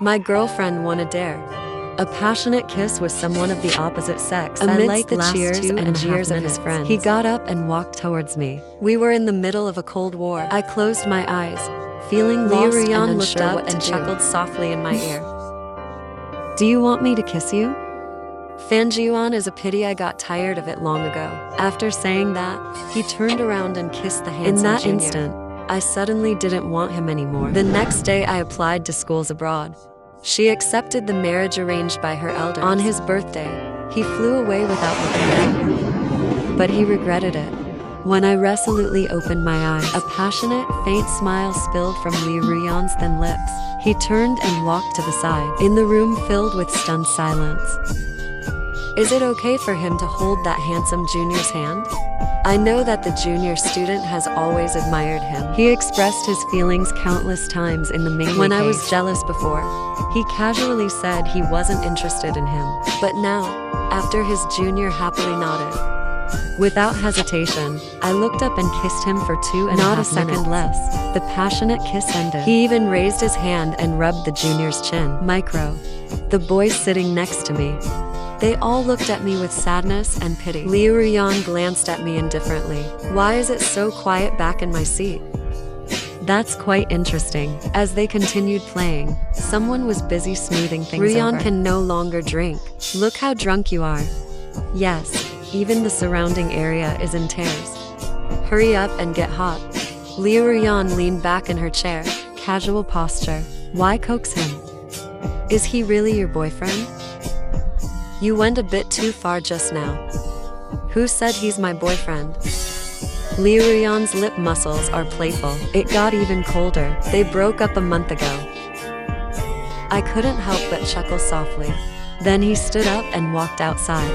My girlfriend won a dare. A passionate kiss with someone of the opposite sex. Amidst the cheers and jeers of his friends, he got up and walked towards me. We were in the middle of a cold war. I closed my eyes, feeling lost and unsure looked up and chuckled softly in my ear. Do you want me to kiss you? Fang Yuan is a pity, I got tired of it long ago. After saying that, he turned around and kissed the handsome junior. In that instant, I suddenly didn't want him anymore. The next day I applied to schools abroad. She accepted the marriage arranged by her elders. On his birthday, he flew away without looking back. But he regretted it. When I resolutely opened my eyes, a passionate, faint smile spilled from Liu Ruyan's thin lips. He turned and walked to the side, in the room filled with stunned silence. Is it okay for him to hold that handsome junior's hand? I know that the junior student has always admired him. He expressed his feelings countless times in the main when I was jealous before. He casually said he wasn't interested in him. But now, after his junior happily nodded, without hesitation, I looked up and kissed him for 2.5 seconds less. The passionate kiss ended. He even raised his hand and rubbed the junior's chin. Micro. The boys sitting next to me. They all looked at me with sadness and pity. Liu Ruyan glanced at me indifferently. Why is it so quiet back in my seat? That's quite interesting. As they continued playing, someone was busy smoothing things over. Ruyan can no longer drink. Look how drunk you are. Yes, even the surrounding area is in tears. Hurry up and get hot. Liu Ruyan leaned back in her chair, casual posture. Why coax him? Is he really your boyfriend? You went a bit too far just now. Who said he's my boyfriend? Liu Ruyan's lip muscles are playful. It got even colder. They broke up a month ago. I couldn't help but chuckle softly. Then he stood up and walked outside.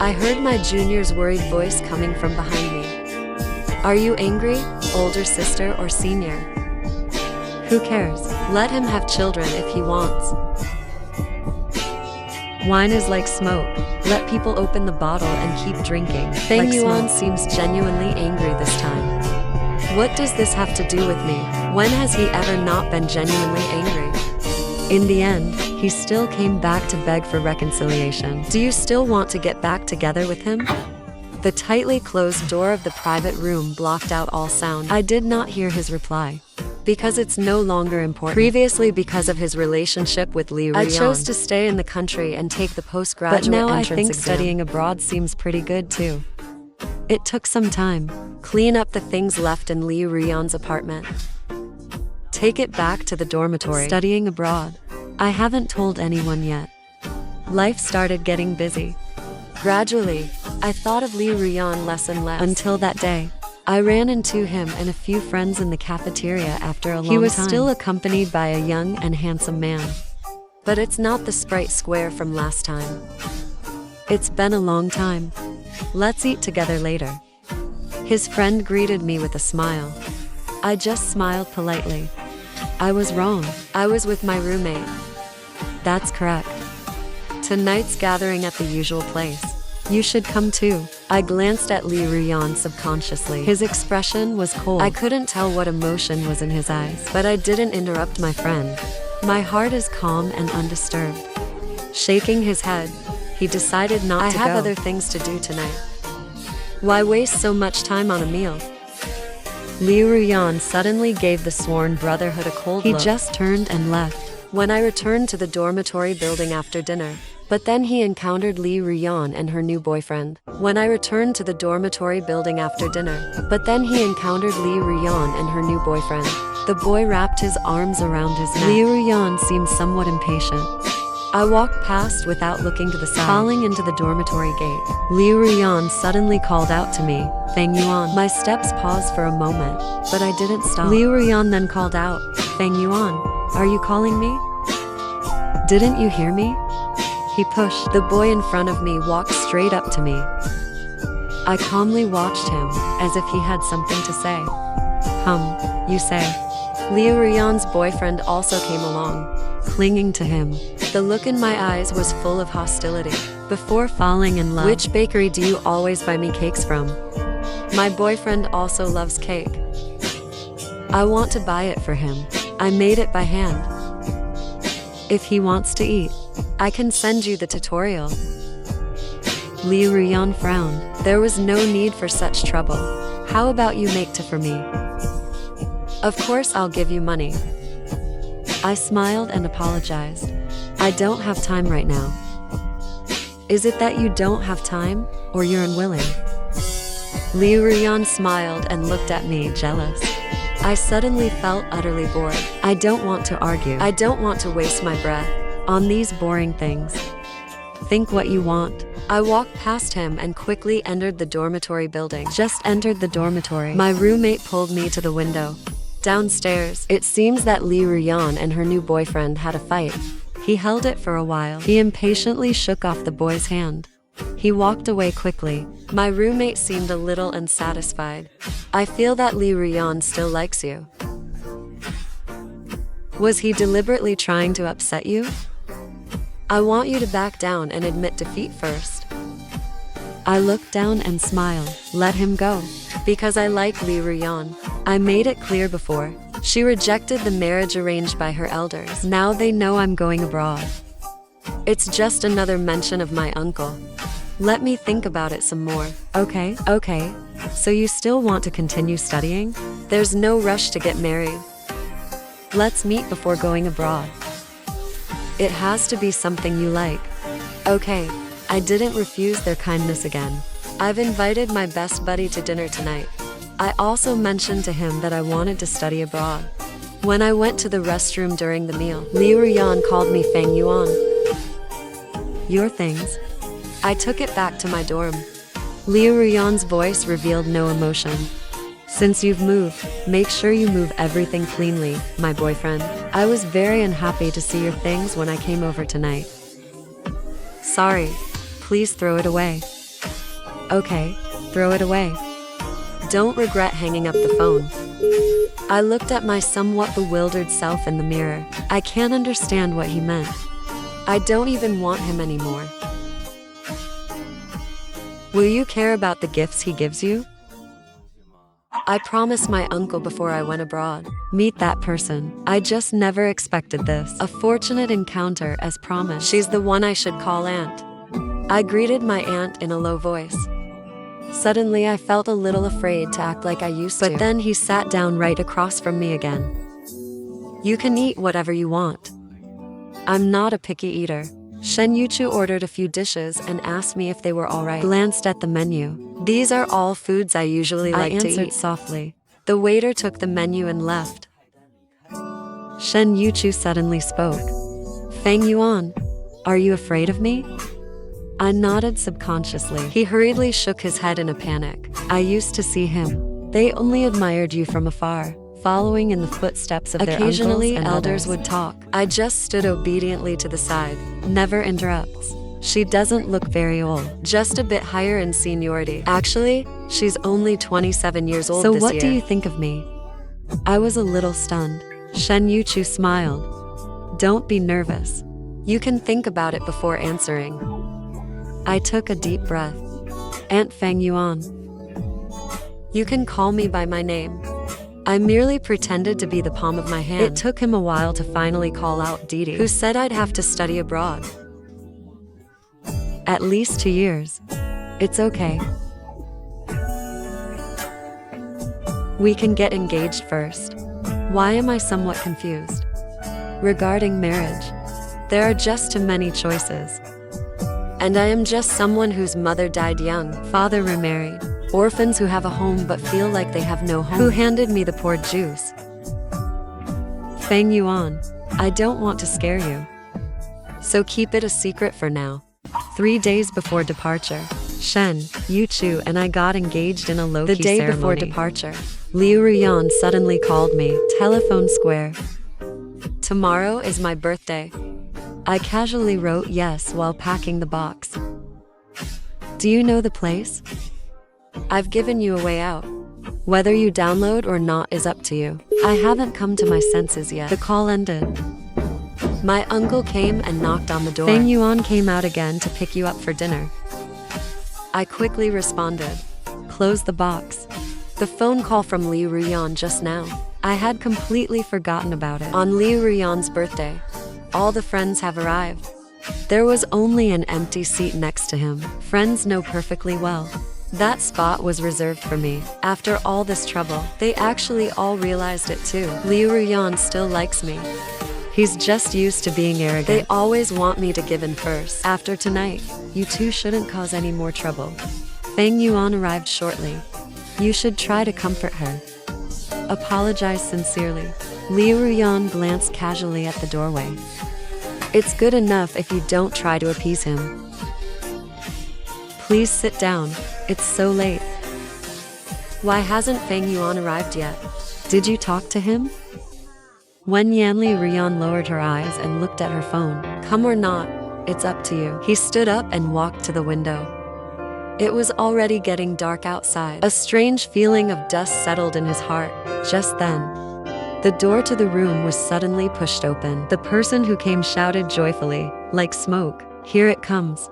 I heard my junior's worried voice coming from behind me. Are you angry, older sister or senior? Who cares? Let him have children if he wants. Wine is like smoke. Let people open the bottle and keep drinking. Fang Yuan seems genuinely angry this time. What does this have to do with me? When has he ever not been genuinely angry? In the end, he still came back to beg for reconciliation. Do you still want to get back together with him? The tightly closed door of the private room blocked out all sound. I did not hear his reply. Because it's no longer important. Previously, because of his relationship with Liu Ruyan, I chose to stay in the country and take the postgraduate entrance exam. But now I think studying abroad seems pretty good too. It took some time. Clean up the things left in Liu Ruyan's apartment. Take it back to the dormitory. Studying abroad. I haven't told anyone yet. Life started getting busy. Gradually, I thought of Liu Ruyan less and less. Until that day. I ran into him and a few friends in the cafeteria after a long time. He was still accompanied by a young and handsome man. But it's not the sprite square from last time. It's been a long time. Let's eat together later. His friend greeted me with a smile. I just smiled politely. I was wrong. I was with my roommate. That's correct. Tonight's gathering at the usual place. You should come too. I glanced at Liu Ruyan subconsciously. His expression was cold. I couldn't tell what emotion was in his eyes, but I didn't interrupt my friend. My heart is calm and undisturbed. Shaking his head, he decided not to go. I have other things to do tonight. Why waste so much time on a meal? Liu Ruyan suddenly gave the sworn brotherhood a cold look. He just turned and left. When I returned to the dormitory building after dinner, but then he encountered Liu Ruyan and her new boyfriend. When I returned to the dormitory building after dinner, but then he encountered Liu Ruyan and her new boyfriend. The boy wrapped his arms around his neck. Liu Ruyan seemed somewhat impatient. I walked past without looking to the side. Falling into the dormitory gate, Liu Ruyan suddenly called out to me, Fang Yuan. My steps paused for a moment, but I didn't stop. Liu Ruyan then called out, Fang Yuan, are you calling me? Didn't you hear me? He pushed. The boy in front of me walked straight up to me. I calmly watched him, as if he had something to say. You say. Liu Ruyan's boyfriend also came along, clinging to him. The look in my eyes was full of hostility. Before falling in love, which bakery do you always buy me cakes from? My boyfriend also loves cake. I want to buy it for him. I made it by hand. If he wants to eat, I can send you the tutorial. Liu Ruyan frowned. There was no need for such trouble. How about you make for me? Of course I'll give you money. I smiled and apologized. I don't have time right now. Is it that you don't have time, or you're unwilling? Liu Ruyan smiled and looked at me, jealous. I suddenly felt utterly bored. I don't want to argue. I don't want to waste my breath on these boring things. Think what you want. I walked past him and quickly entered the dormitory building. Just entered the dormitory. My roommate pulled me to the window. Downstairs, it seems that Liu Ruyan and her new boyfriend had a fight. He held it for a while. He impatiently shook off the boy's hand. He walked away quickly. My roommate seemed a little unsatisfied. I feel that Liu Ruyan still likes you. Was he deliberately trying to upset you? I want you to back down and admit defeat first. I looked down and smiled. Let him go. Because I like Liu Ruyan. I made it clear before. She rejected the marriage arranged by her elders. Now they know I'm going abroad. It's just another mention of my uncle. Let me think about it some more. Okay. So you still want to continue studying? There's no rush to get married. Let's meet before going abroad. It has to be something you like. Okay, I didn't refuse their kindness again. I've invited my best buddy to dinner tonight. I also mentioned to him that I wanted to study abroad. When I went to the restroom during the meal, Liu Ruyan called me Fang Yuan. Your things? I took it back to my dorm. Liu Ruyan's voice revealed no emotion. Since you've moved, make sure you move everything cleanly, my boyfriend. I was very unhappy to see your things when I came over tonight. Sorry, please throw it away. Okay, throw it away. Don't regret hanging up the phone. I looked at my somewhat bewildered self in the mirror. I can't understand what he meant. I don't even want him anymore. Will you care about the gifts he gives you? I promised my uncle before I went abroad. Meet that person. I just never expected this. A fortunate encounter as promised. She's the one I should call aunt. I greeted my aunt in a low voice. Suddenly I felt a little afraid to act like I used to. But then he sat down right across from me again. You can eat whatever you want. I'm not a picky eater. Shen Youchu ordered a few dishes and asked me if they were all right. Glanced at the menu. These are all foods I usually like to eat. I answered softly. The waiter took the menu and left. Shen Youchu suddenly spoke. Fang Yuan, are you afraid of me? I nodded subconsciously. He hurriedly shook his head in a panic. I used to see him. They only admired you from afar, following in the footsteps of their uncles and occasionally elders would talk. I just stood obediently to the side. Never interrupts. She doesn't look very old, just a bit higher in seniority. Actually, she's only 27 years old this year. So what do you think of me? I was a little stunned. Shen Youchu smiled. Don't be nervous. You can think about it before answering. I took a deep breath. Aunt Fang Yuan. You can call me by my name. I merely pretended to be the palm of my hand. It took him a while to finally call out Didi, who said I'd have to study abroad. At least 2 years. It's okay. We can get engaged first. Why am I somewhat confused? Regarding marriage, there are just too many choices. And I am just someone whose mother died young, father remarried, orphans who have a home but feel like they have no home, who handed me the poor juice. Fang Yuan, I don't want to scare you. So keep it a secret for now. 3 days before departure, Shen Youchu and I got engaged in a low-key ceremony. The day before departure, Liu Ruyan suddenly called me, telephone square. Tomorrow is my birthday. I casually wrote yes while packing the box. Do you know the place? I've given you a way out. Whether you download or not is up to you. I haven't come to my senses yet. The call ended. My uncle came and knocked on the door. Fang Yuan came out again to pick you up for dinner. I quickly responded. Close the box. The phone call from Liu Ruyan just now. I had completely forgotten about it. On Liu Ruyan's birthday, All the friends have arrived. There was only an empty seat next to him. Friends know perfectly well. That spot was reserved for me. After all this trouble, they actually all realized it too. Liu Ruyan still likes me. He's just used to being arrogant. They always want me to give in first. After tonight, you two shouldn't cause any more trouble. Fang Yuan arrived shortly. You should try to comfort her. Apologize sincerely. Liu Ruyan glanced casually at the doorway. It's good enough if you don't try to appease him. Please sit down. It's so late. Why hasn't Fang Yuan arrived yet? Did you talk to him? When Liu Ruyan lowered her eyes and looked at her phone. Come or not, it's up to you. He stood up and walked to the window. It was already getting dark outside. A strange feeling of dust settled in his heart. Just then, the door to the room was suddenly pushed open. The person who came shouted joyfully, like smoke, "Here it comes."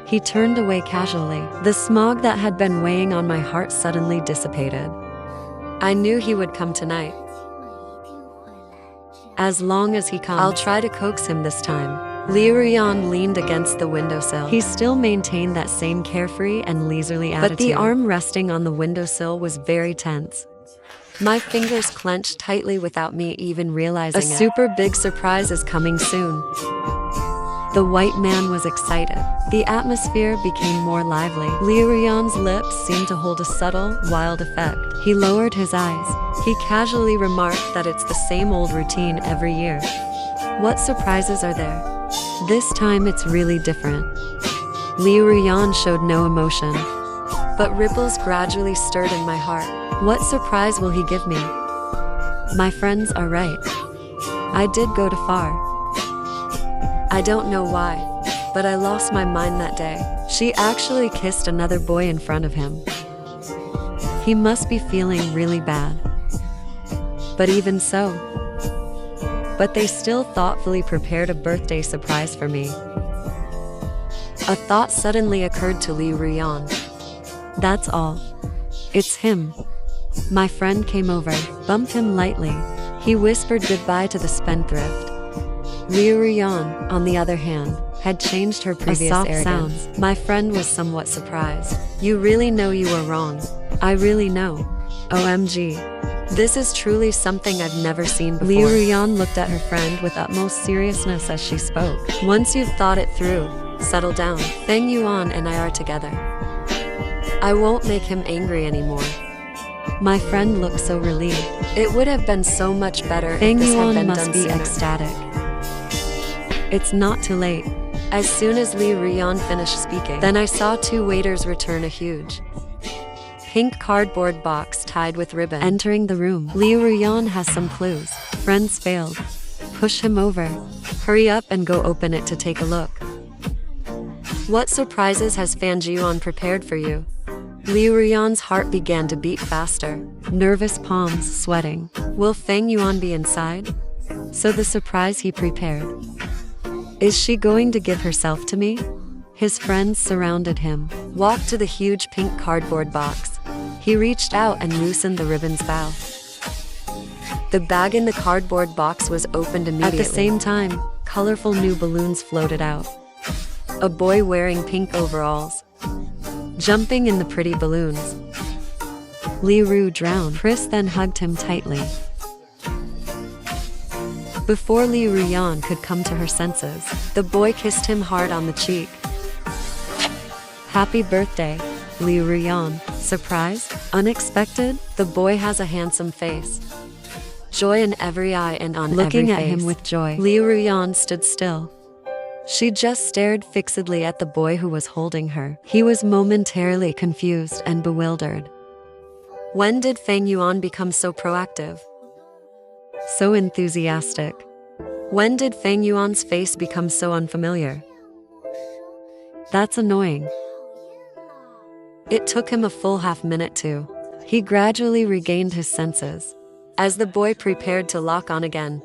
He turned away casually. The smog that had been weighing on my heart suddenly dissipated. I knew he would come tonight. As long as he comes, I'll try to coax him this time. Liu Ruyan leaned against the windowsill. He still maintained that same carefree and leisurely attitude. But the arm resting on the windowsill was very tense. My fingers clenched tightly without me even realizing it. A super big surprise is coming soon. The white man was excited. The atmosphere became more lively. Liu Ruyan's lips seemed to hold a subtle, wild effect. He lowered his eyes. He casually remarked that it's the same old routine every year. What surprises are there? This time it's really different. Liu Ruyan showed no emotion, but ripples gradually stirred in my heart. What surprise will he give me? My friends are right. I did go too far. I don't know why, but I lost my mind that day. She actually kissed another boy in front of him. He must be feeling really bad. But even so, they still thoughtfully prepared a birthday surprise for me. A thought suddenly occurred to Liu Ruyan. That's all. It's him. My friend came over, bumped him lightly. He whispered goodbye to the spendthrift. Liu Ruyan, on the other hand, had changed her previous arrogance. My friend was somewhat surprised. You really know you were wrong. I really know. OMG. This is truly something I've never seen before. Liu Ruyan looked at her friend with utmost seriousness as she spoke. Once you've thought it through, settle down. Fang Yuan and I are together. I won't make him angry anymore. My friend looked so relieved. It would have been so much better if this had been done sooner. Fang Yuan must be ecstatic. It's not too late. As soon as Liu Ruyan finished speaking, then I saw two waiters return a huge pink cardboard box tied with ribbon. Entering the room, Liu Ruyan has some clues. Friends failed. Push him over. Hurry up and go open it to take a look. What surprises has Fang Yuan prepared for you? Liu Ruyan's heart began to beat faster. Nervous palms sweating. Will Fang Yuan be inside? So the surprise he prepared. Is she going to give herself to me? His friends surrounded him. Walked to the huge pink cardboard box. He reached out and loosened the ribbon's bow. The bag in the cardboard box was opened immediately. At the same time, colorful new balloons floated out. A boy wearing pink overalls, jumping in the pretty balloons. Liu Ru drowned. Chris then hugged him tightly. Before Liu Ruyan could come to her senses, the boy kissed him hard on the cheek. Happy birthday, Liu Ruyan. Surprise? Unexpected? The boy has a handsome face. Joy in every eye and on every face. Looking at him with joy, Liu Ruyan stood still. She just stared fixedly at the boy who was holding her. He was momentarily confused and bewildered. When did Fang Yuan become so proactive? So enthusiastic? When did Fang Yuan's face become so unfamiliar? That's annoying. It took him a full half-minute too. He gradually regained his senses. As the boy prepared to lock on again,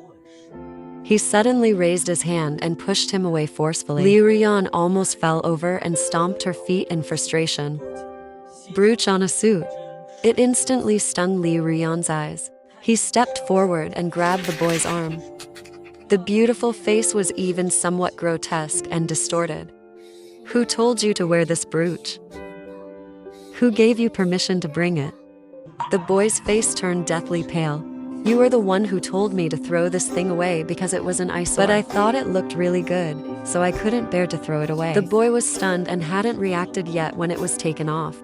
he suddenly raised his hand and pushed him away forcefully. Liu Ruyan almost fell over and stomped her feet in frustration. Brooch on a suit. It instantly stung Liu Ruyan's eyes. He stepped forward and grabbed the boy's arm. The beautiful face was even somewhat grotesque and distorted. Who told you to wear this brooch? Who gave you permission to bring it? The boy's face turned deathly pale. You were the one who told me to throw this thing away because it was an eyesore. But I thought it looked really good, so I couldn't bear to throw it away. The boy was stunned and hadn't reacted yet when it was taken off.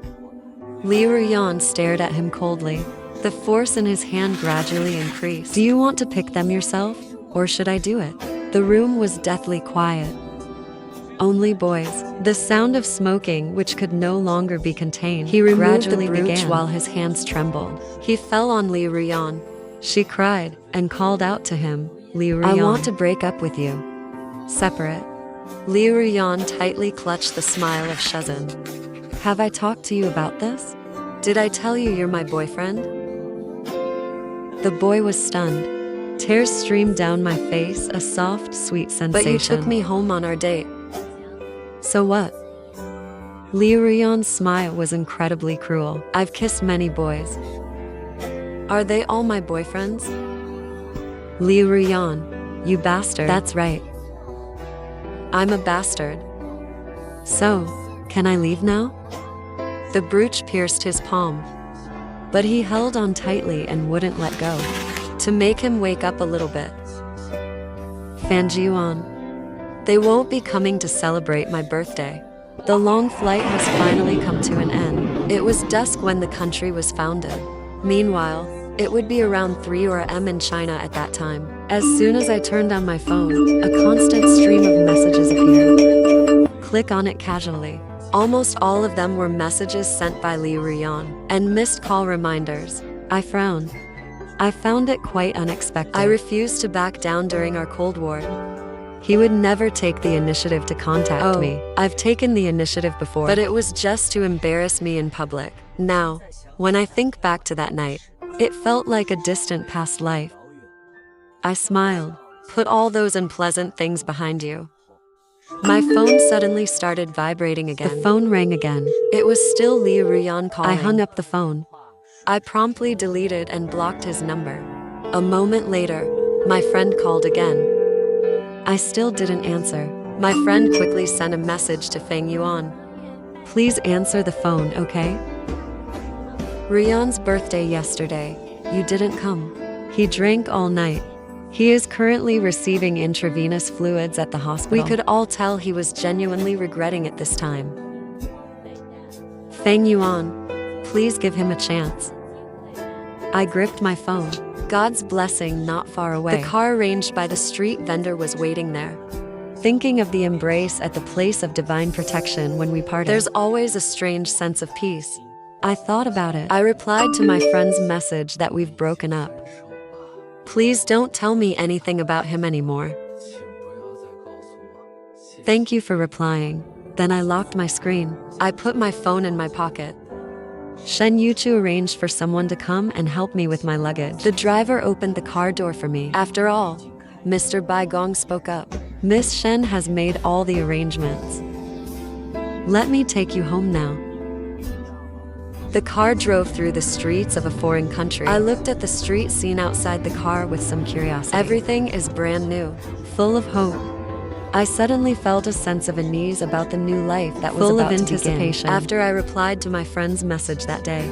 Liu Ruyan stared at him coldly. The force in his hand gradually increased. Do you want to pick them yourself, or should I do it? The room was deathly quiet. Only boys. The sound of smoking, which could no longer be contained. He removed the brooch while his hands trembled. He fell on Liu Ruyan. She cried and called out to him, Liu Ruyan, I want to break up with you. Separate. Liu Ruyan tightly clutched the smile of Shenzhen. Have I talked to you about this? Did I tell you you're my boyfriend? The boy was stunned. Tears streamed down my face, a soft, sweet sensation. But you took me home on our date. So what? Liu Ruyan's smile was incredibly cruel. I've kissed many boys. Are they all my boyfriends? Liu Ruyan, you bastard. That's right. I'm a bastard. So, can I leave now? The brooch pierced his palm, but he held on tightly and wouldn't let go. To make him wake up a little bit. Fang Yuan. They won't be coming to celebrate my birthday. The long flight has finally come to an end. It was dusk when the country was founded. Meanwhile, it would be around 3 a.m. in China at that time. As soon as I turned on my phone, a constant stream of messages appeared. Click on it casually. Almost all of them were messages sent by Liu Ruyan and missed call reminders. I frowned. I found it quite unexpected. I refused to back down during our Cold War. He would never take the initiative to contact me. I've taken the initiative before, but it was just to embarrass me in public. Now, when I think back to that night, it felt like a distant past life. I smiled. Put all those unpleasant things behind you. My phone suddenly started vibrating again. The phone rang again. It was still Liu Ruyan calling. I hung up the phone. I promptly deleted and blocked his number. A moment later, my friend called again. I still didn't answer. My friend quickly sent a message to Fang Yuan. Please answer the phone, okay? Ruyan's birthday yesterday. You didn't come. He drank all night. He is currently receiving intravenous fluids at the hospital. We could all tell he was genuinely regretting it this time. Fang Yuan, please give him a chance. I gripped my phone. God's blessing not far away. The car arranged by the street vendor was waiting there. Thinking of the embrace at the place of divine protection when we parted. There's always a strange sense of peace. I thought about it. I replied to my friend's message that we've broken up. Please don't tell me anything about him anymore. Thank you for replying. Then I locked my screen. I put my phone in my pocket. Shen Youchu arranged for someone to come and help me with my luggage. The driver opened the car door for me. After all, Mr. Baigong spoke up. Miss Shen has made all the arrangements. Let me take you home now. The car drove through the streets of a foreign country. I looked at the street scene outside the car with some curiosity. Everything is brand new, full of hope. I suddenly felt a sense of unease about the new life that was about to begin. Full of anticipation. After I replied to my friend's message that day.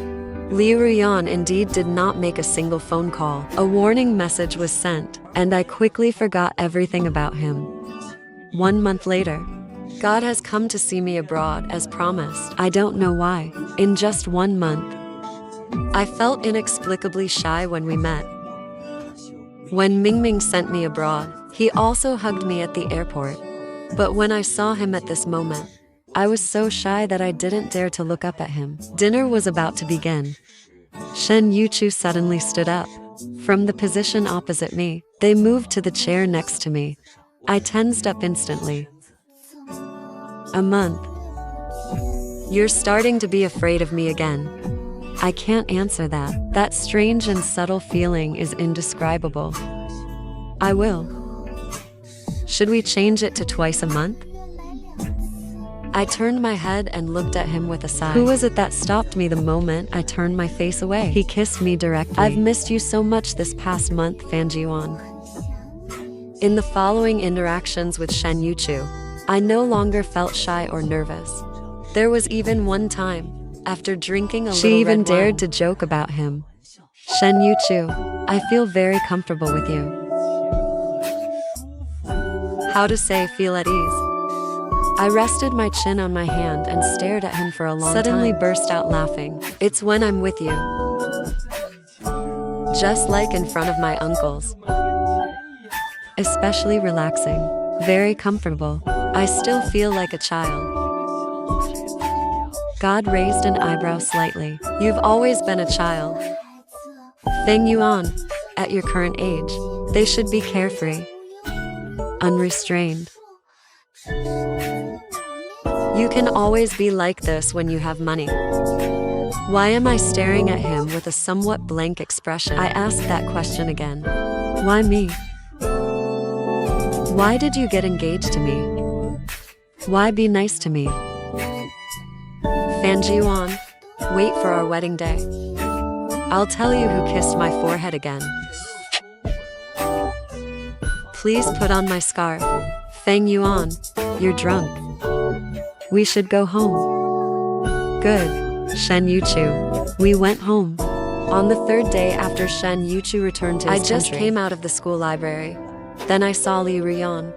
Liu Ruyan indeed did not make a single phone call. A warning message was sent, and I quickly forgot everything about him. 1 month later, God has come to see me abroad as promised. I don't know why. In just 1 month, I felt inexplicably shy when we met. When Mingming sent me abroad, he also hugged me at the airport. But when I saw him at this moment, I was so shy that I didn't dare to look up at him. Dinner was about to begin. Shen Youchu suddenly stood up. From the position opposite me, they moved to the chair next to me. I tensed up instantly. A month. You're starting to be afraid of me again. I can't answer that. That strange and subtle feeling is indescribable. I will. Should we change it to twice a month? I turned my head and looked at him with a sigh. Who was it that stopped me the moment I turned my face away? He kissed me directly. I've missed you so much this past month, Fang Yuan. In the following interactions with Shen Youchu, I no longer felt shy or nervous. There was even one time, after drinking a little red wine, she even dared to joke about him. Shen Youchu, I feel very comfortable with you. How to say feel at ease. I rested my chin on my hand and stared at him for a long time. Suddenly burst out laughing. It's when I'm with you. Just like in front of my uncles. Especially relaxing. Very comfortable. I still feel like a child. God raised an eyebrow slightly. You've always been a child. Fang Yuan, at your current age, they should be carefree. Unrestrained. You can always be like this when you have money. Why am I staring at him with a somewhat blank expression? I asked that question again. Why me? Why did you get engaged to me? Why be nice to me? Fang Yuan, wait for our wedding day. I'll tell you who kissed my forehead again. Please put on my scarf. Fang Yuan, you're drunk. We should go home. Good, Shen Youchu. We went home. On the third day after Shen Youchu returned to his country, I just came out of the school library. Then I saw Liu Ruyan.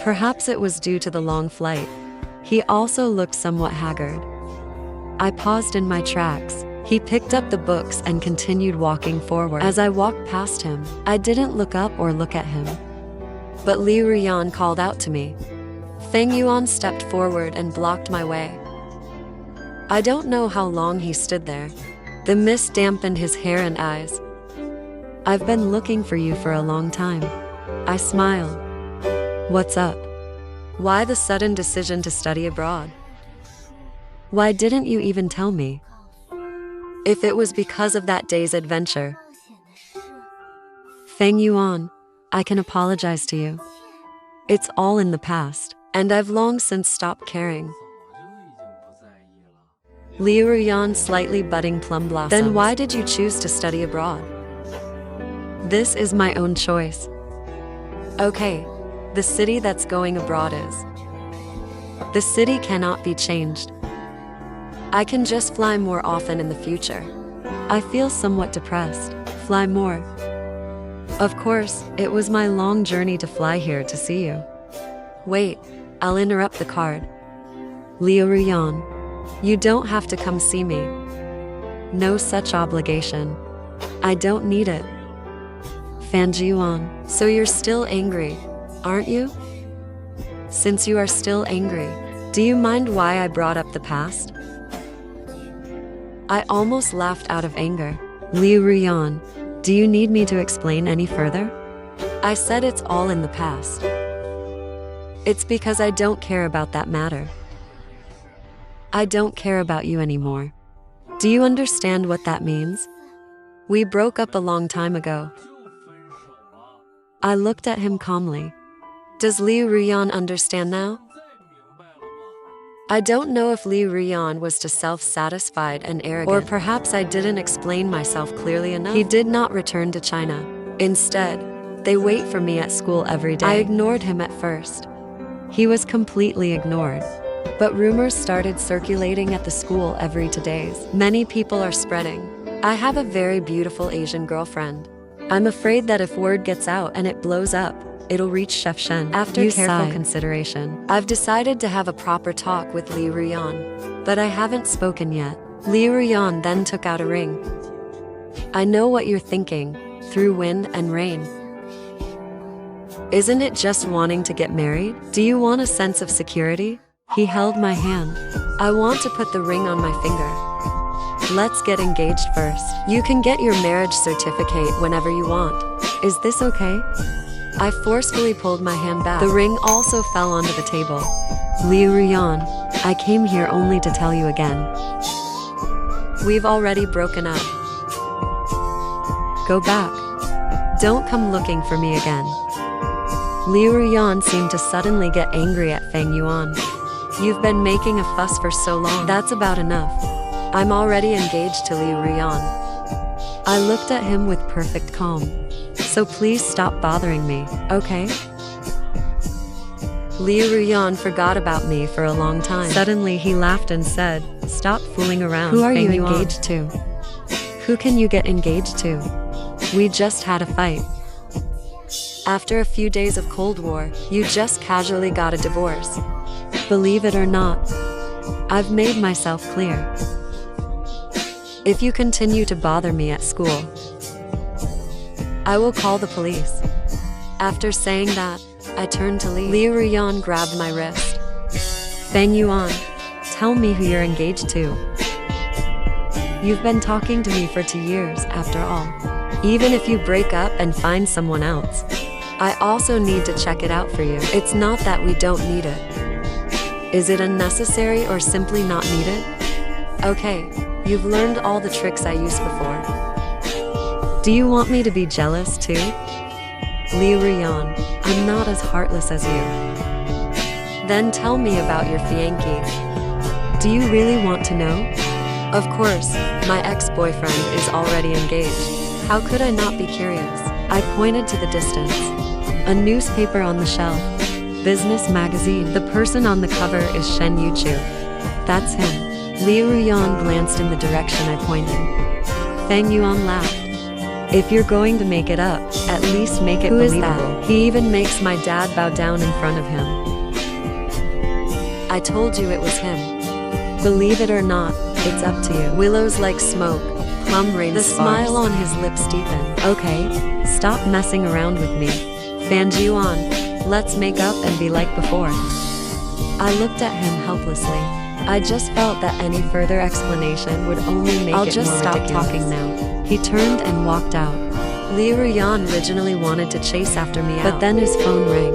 Perhaps it was due to the long flight. He also looked somewhat haggard. I paused in my tracks. He picked up the books and continued walking forward. As I walked past him, I didn't look up or look at him. But Liu Ruyan called out to me. Fang Yuan stepped forward and blocked my way. I don't know how long he stood there. The mist dampened his hair and eyes. I've been looking for you for a long time. I smiled. What's up? Why the sudden decision to study abroad? Why didn't you even tell me? If it was because of that day's adventure. Fang Yuan, I can apologize to you. It's all in the past, and I've long since stopped caring. Liu Ruyan slightly budding plum blossoms. Then why did you choose to study abroad? This is my own choice. Okay, the city that's going abroad is. The city cannot be changed. I can just fly more often in the future. I feel somewhat depressed. Fly more. Of course, it was my long journey to fly here to see you. Wait, I'll interrupt the card. Liu Ruyan, you don't have to come see me. No such obligation. I don't need it. Fang Yuan, so you're still angry, aren't you? Since you are still angry, do you mind why I brought up the past? I almost laughed out of anger. Liu Ruyan, do you need me to explain any further? I said it's all in the past. It's because I don't care about that matter. I don't care about you anymore. Do you understand what that means? We broke up a long time ago. I looked at him calmly. Does Liu Ruyan understand now? I don't know if Liu Ruyan was too self-satisfied and arrogant, or perhaps I didn't explain myself clearly enough. He did not return to China. Instead, they wait for me at school every day. I ignored him at first. He was completely ignored. But rumors started circulating at the school every 2 days. Many people are spreading. I have a very beautiful Asian girlfriend. I'm afraid that if word gets out and it blows up, it'll reach Chef Shen. After careful consideration, I've decided to have a proper talk with Liu Ruyan. But I haven't spoken yet. Liu Ruyan then took out a ring. I know what you're thinking, through wind and rain. Isn't it just wanting to get married? Do you want a sense of security? He held my hand. I want to put the ring on my finger. Let's get engaged first. You can get your marriage certificate whenever you want. Is this okay? I forcefully pulled my hand back. The ring also fell onto the table. Liu Ruyan, I came here only to tell you again. We've already broken up. Go back. Don't come looking for me again. Liu Ruyan seemed to suddenly get angry at Fang Yuan. You've been making a fuss for so long. That's about enough. I'm already engaged to Liu Ruyan. I looked at him with perfect calm. So please stop bothering me, okay? Liu Ruyan forgot about me for a long time. Suddenly he laughed and said, "Stop fooling around. Who are you engaged to? Who can you get engaged to? We just had a fight. After a few days of Cold War, you just casually got a divorce. Believe it or not, I've made myself clear. If you continue to bother me at school, I will call the police." After saying that, I turned to leave. Liu Ruyan grabbed my wrist. "Fang Yuan, tell me who you're engaged to. You've been talking to me for 2 years after all. Even if you break up and find someone else, I also need to check it out for you. It's not that we don't need it. Is it unnecessary or simply not needed? Okay, you've learned all the tricks I used before. Do you want me to be jealous too? Liu Ruyan, I'm not as heartless as you. Then tell me about your fiancé. Do you really want to know? Of course, my ex-boyfriend is already engaged. How could I not be curious?" I pointed to the distance. A newspaper on the shelf. Business magazine. The person on the cover is Shen Youchu. That's him. Liu Ruyan glanced in the direction I pointed. Fang Yuan laughed. "If you're going to make it up, at least make it believable. Who is that? He even makes my dad bow down in front of him." I told you it was him. Believe it or not, it's up to you. Willows like smoke, plum rain sparks. The smile on his lips deepened. Okay, stop messing around with me. Fang Yuan, let's make up and be like before. I looked at him helplessly. I just felt that any further explanation would only make it more ridiculous. I'll just stop talking now. He turned and walked out. Liu Ruyan originally wanted to chase after me out, but then his phone rang.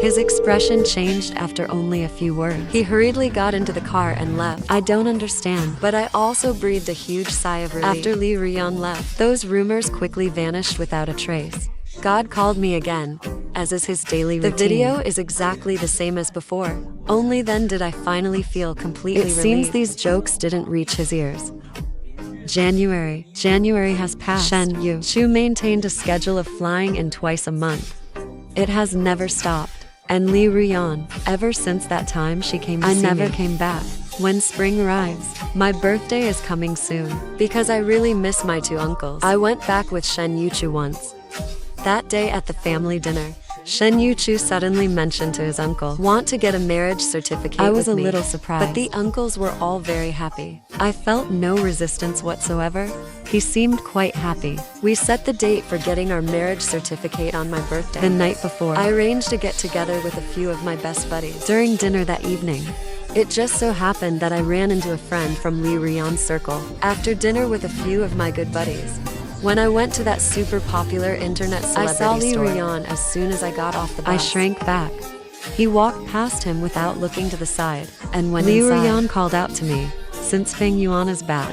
His expression changed after only a few words. He hurriedly got into the car and left. I don't understand, but I also breathed a huge sigh of relief. After Liu Ruyan left, those rumors quickly vanished without a trace. God called me again, as is his daily routine. The video is exactly the same as before. Only then did I finally feel completely relieved. It seems these jokes didn't reach his ears. January has passed. Shen Youchu maintained a schedule of flying in twice a month. It has never stopped. And Liu Ruyan, ever since that time she came to see me, I never came back. When spring arrives, my birthday is coming soon. Because I really miss my 2 uncles. I went back with Shen Youchu once. That day at the family dinner, Shen Youchu suddenly mentioned to his uncle, "Want to get a marriage certificate with me?" I was a little surprised, but the uncles were all very happy. I felt no resistance whatsoever. He seemed quite happy. We set the date for getting our marriage certificate on my birthday. The night before, I arranged to get together with a few of my best buddies. During dinner that evening, it just so happened that I ran into a friend from Liu Ruyan's circle. After dinner with a few of my good buddies, when I went to that super popular internet celebrity store, I saw Liu Ruyan as soon as I got off the bus. I shrank back. He walked past him without looking to the side, and when Liu Ruyan called out to me, "Since Fang Yuan is back,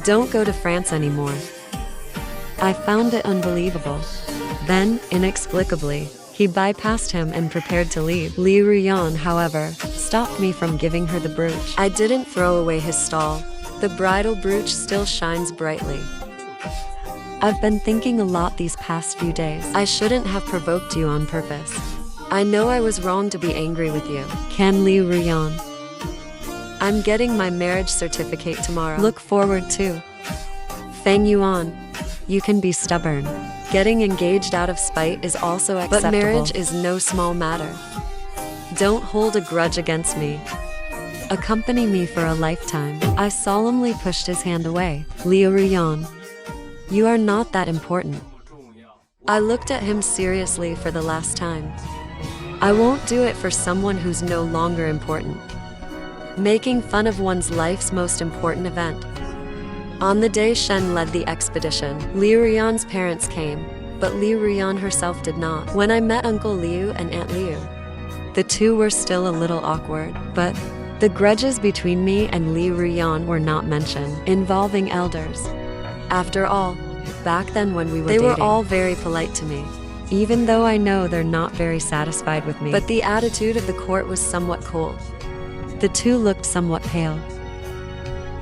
don't go to France anymore." I found it unbelievable. Then, inexplicably, he bypassed him and prepared to leave. Liu Ruyan, however, stopped me from giving her the brooch. I didn't throw away his stall. The bridal brooch still shines brightly. I've been thinking a lot these past few days. I shouldn't have provoked you on purpose. I know I was wrong to be angry with you. Can Liu Ruyan. I'm getting my marriage certificate tomorrow. Look forward to. Fang Yuan, you can be stubborn. Getting engaged out of spite is also acceptable. But marriage is no small matter. Don't hold a grudge against me. Accompany me for a lifetime. I solemnly pushed his hand away. Liu Ruyan, you are not that important. I looked at him seriously for the last time. I won't do it for someone who's no longer important. Making fun of one's life's most important event. On the day Shen led the expedition, Liu Ruyan's parents came, but Liu Ruyan herself did not. When I met Uncle Liu and Aunt Liu, the two were still a little awkward, but the grudges between me and Liu Ruyan were not mentioned, involving elders. After all, back then when we were dating, they were all very polite to me, even though I know they're not very satisfied with me. But the attitude of the court was somewhat cold. The two looked somewhat pale.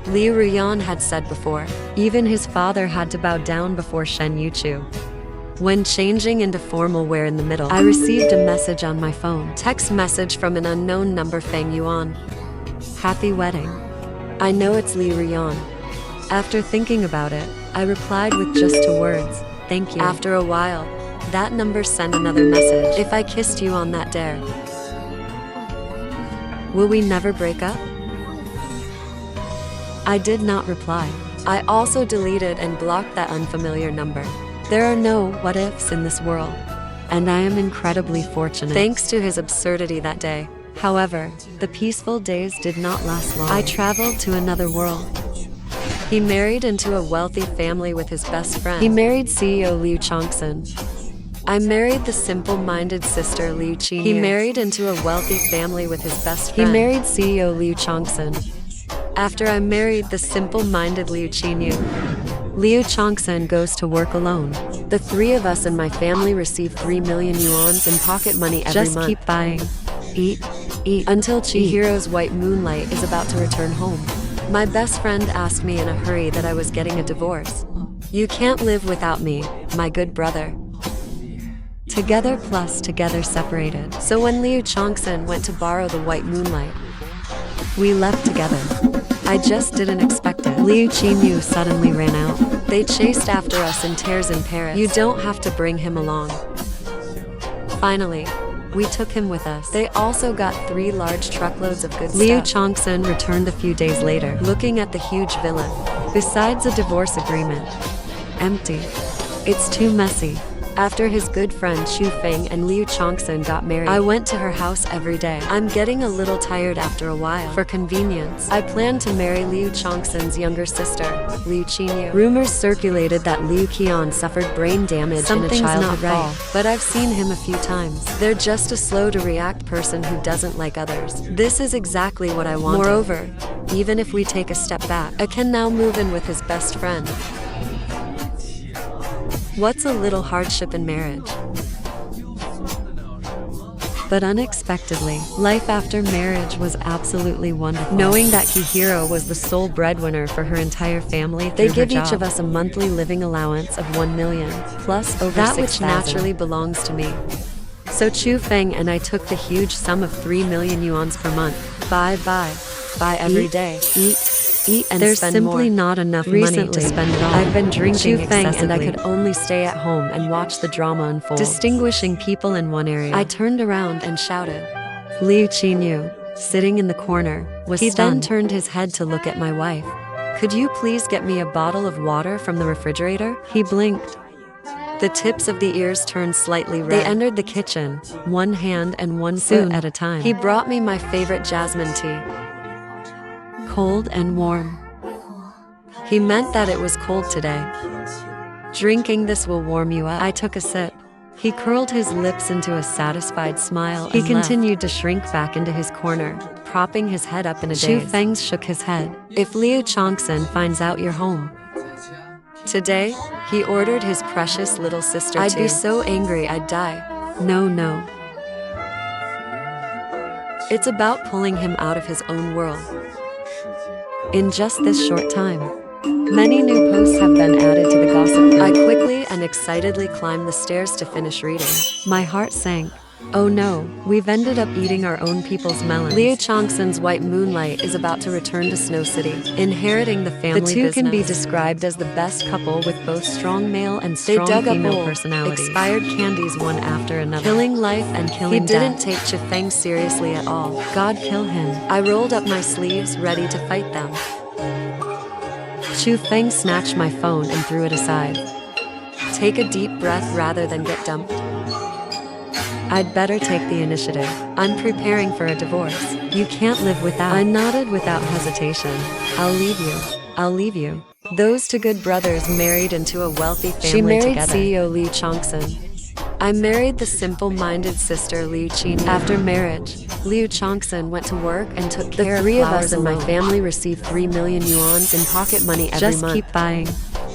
Liu Ruyan had said before, even his father had to bow down before Shen Youchu. When changing into formal wear in the middle, I received a message on my phone. Text message from an unknown number. Fang Yuan. Happy wedding. I know it's Liu Ruyan. After thinking about it, I replied with just 2 words, thank you. After a while, that number sent another message. If I kissed you on that dare, will we never break up? I did not reply. I also deleted and blocked that unfamiliar number. There are no what ifs in this world, and I am incredibly fortunate thanks to his absurdity that day. However, the peaceful days did not last long. I traveled to another world. He married into a wealthy family with his best friend. He married CEO Liu Chongsun. I married the simple-minded sister Liu Qinyu. He married into a wealthy family with his best friend. He married CEO Liu Chongsun. After I married the simple-minded Liu Qinyu, Liu Chongsun goes to work alone. The 3 of us and my family receive 3 million yuans in pocket money every month. Just keep buying. Eat until Chihiro's white moonlight is about to return home. My best friend asked me in a hurry that I was getting a divorce. You can't live without me, my good brother. Together plus together separated. So when Liu Chongsun went to borrow the white moonlight, we left together. I just didn't expect it. Liu Qinyu suddenly ran out. They chased after us in tears in Paris. You don't have to bring him along. Finally, we took him with us. They also got 3 large truckloads of good stuff. Liu Chongsun returned a few days later, looking at the huge villa. Besides a divorce agreement, empty. It's too messy. After his good friend Xu Feng and Liu Chongsun got married, I went to her house every day. I'm getting a little tired after a while. For convenience, I planned to marry Liu Chongsun's younger sister, Liu Qinyu. Rumors circulated that Liu Qian suffered brain damage in a childhood fall, but I've seen him a few times. They're just a slow-to-react person who doesn't like others. This is exactly what I wanted. Moreover, even if we take a step back, I can now move in with his best friend. What's a little hardship in marriage? But unexpectedly, life after marriage was absolutely wonderful. Knowing that Chihiro was the sole breadwinner for her entire family, they give each of us a monthly living allowance of 1 million, plus over that 6,000. Which naturally belongs to me. So Xu Feng and I took the huge sum of 3 million yuans per month. Buy every day. Eat and there's spend simply more. Not enough money to spend it all. I've been drinking excessively, and I could only stay at home and watch the drama unfold. Distinguishing people in one area, I turned around and shouted. Liu Qinyu, sitting in the corner, was stunned. He then turned his head to look at my wife. Could you please get me a bottle of water from the refrigerator? He blinked. The tips of the ears turned slightly red. They entered the kitchen, one hand and one foot at a time. He brought me my favorite jasmine tea. Cold and warm. He meant that it was cold today. Drinking this will warm you up. I took a sip. He curled his lips into a satisfied smile and continued to shrink back into his corner, propping his head up in a daze. Xu Feng shook his head. If Liu Chongsun finds out you're home today, he ordered his precious little sister I'd be so angry I'd die. No. It's about pulling him out of his own world. In just this short time, many new posts have been added to the gossip group. I quickly and excitedly climbed the stairs to finish reading. My heart sank. Oh no, we've ended up eating our own people's melons. Liu Chongsun's white moonlight is about to return to Snow City, inheriting the family business. The two can be described as the best couple with both strong male and strong female personalities. Expired candies one after another. Killing life and killing death. He didn't take Xu Feng seriously at all. God kill him. I rolled up my sleeves, ready to fight them. Xu Feng snatched my phone and threw it aside. Take a deep breath rather than get dumped. I'd better take the initiative. I'm preparing for a divorce. You can't live without. I nodded without hesitation. I'll leave you. Those 2 good brothers married into a wealthy family together. She married CEO Liu Chongsun. I married the simple-minded sister Liu Qinyu. After marriage, Liu Chongsun went to work and took care of 3 of us and my family received 3 million yuans in pocket money every month. Just keep buying.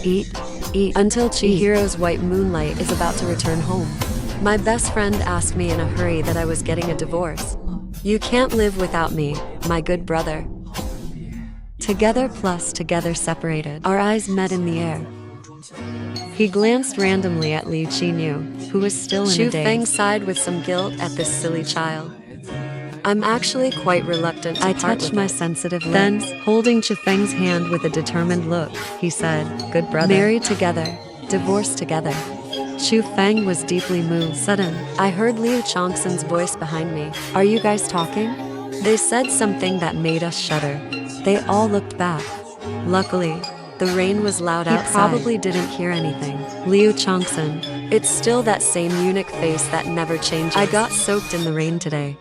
Eat until Chihiro's white moonlight is about to return home. My best friend asked me in a hurry that I was getting a divorce. You can't live without me, my good brother. Together plus together separated. Our eyes met in the air. He glanced randomly at Liu Qinyu, who was still in a daze. Fang sighed with some guilt at this silly child. I'm actually quite reluctant to I part touched with my it. sensitive lips. Then, holding Feng's hand with a determined look, he said, "Good brother. Married together, divorced together." Feng was deeply moved. Sudden, I heard Liu Chongsun's voice behind me. Are you guys talking? They said something that made us shudder. They all looked back. Luckily, the rain was loud outside. He probably didn't hear anything. Liu Chongsun. It's still that same eunuch face that never changes. I got soaked in the rain today.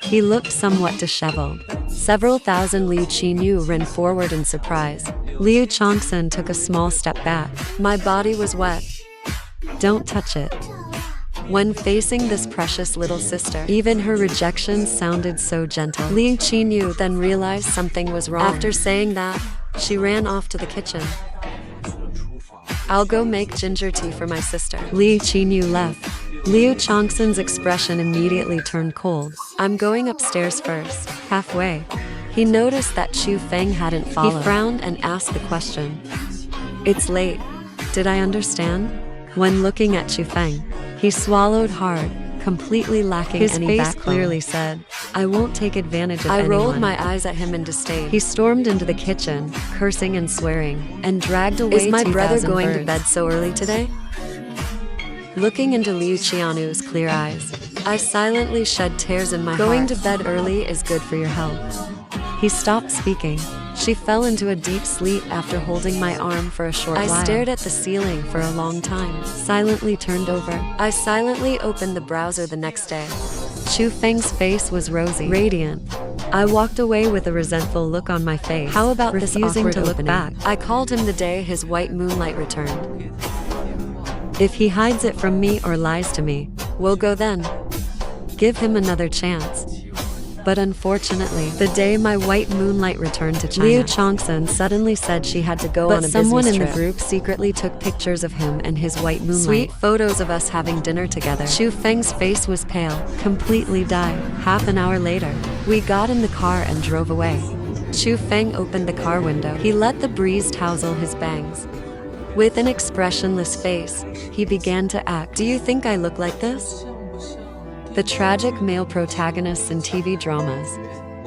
He looked somewhat disheveled. Several thousand Liu Qinyu ran forward in surprise. Liu Chongsun took a small step back. My body was wet. Don't touch it. When facing this precious little sister, even her rejection sounded so gentle. Liu Qinyu then realized something was wrong. After saying that, she ran off to the kitchen. I'll go make ginger tea for my sister. Liu Qinyu left. Liu Chongsun's expression immediately turned cold. I'm going upstairs first. Halfway, he noticed that Feng hadn't followed. He frowned and asked the question. It's late. Did I understand? When looking at Feng, he swallowed hard, completely lacking any backbone. His face clearly said, I won't take advantage of anyone. I rolled my eyes at him in disdain. He stormed into the kitchen, cursing and swearing, and dragged away 2,000 birds. Is my brother going to bed so early today? Looking into Liu Qianu's clear eyes, I silently shed tears in my heart. Going to bed early is good for your health. He stopped speaking. She fell into a deep sleep after holding my arm for a short while. I stared at the ceiling for a long time, silently turned over. I silently opened the browser the next day. Feng's face was rosy, radiant. I walked away with a resentful look on my face. How about refusing to look back? I called him the day his white moonlight returned. If he hides it from me or lies to me, we'll go then. Give him another chance. But unfortunately, the day my white moonlight returned to China, Liu Chongsun suddenly said she had to go on a business trip. But someone in the group secretly took pictures of him and his white moonlight. Sweet photos of us having dinner together. Feng's face was pale, completely died. Half an hour later, we got in the car and drove away. Feng opened the car window. He let the breeze tousle his bangs. With an expressionless face, he began to act. Do you think I look like this? The tragic male protagonists in TV dramas.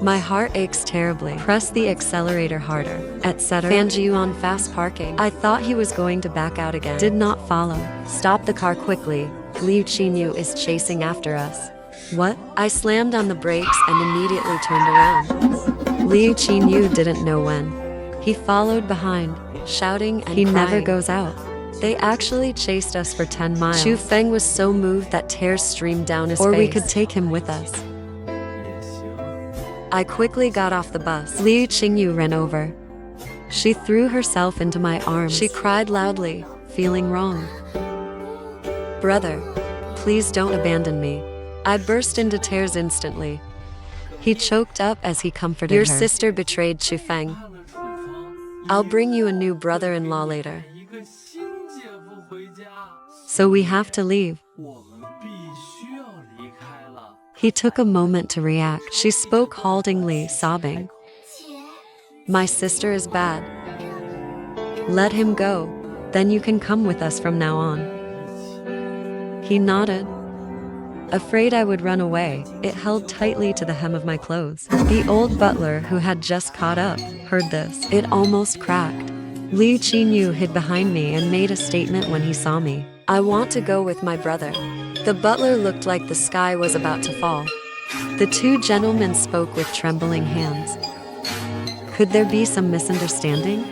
My heart aches terribly. Press the accelerator harder, etc. Fang Yuan fast parking. I thought he was going to back out again. Did not follow. Stop the car quickly. Liu Qinyu is chasing after us. What? I slammed on the brakes and immediately turned around. Liu Qinyu didn't know when. He followed behind, shouting and he crying. Never goes out. They actually chased us for 10 miles. Feng was so moved that tears streamed down his face. Or we could take him with us. I quickly got off the bus. Liu Qinyu ran over. She threw herself into my arms. She cried loudly, feeling wrong. Brother, please don't abandon me. I burst into tears instantly. He choked up as he comforted her. Your sister betrayed Feng. I'll bring you a new brother-in-law later. So we have to leave. He took a moment to react. She spoke haltingly, sobbing. My sister is bad. Let him go. Then you can come with us from now on. He nodded. Afraid I would run away, it held tightly to the hem of my clothes. The old butler, who had just caught up, heard this. It almost cracked. Liu Qinyu hid behind me and made a statement when he saw me. I want to go with my brother. The butler looked like the sky was about to fall. The two gentlemen spoke with trembling hands. Could there be some misunderstanding?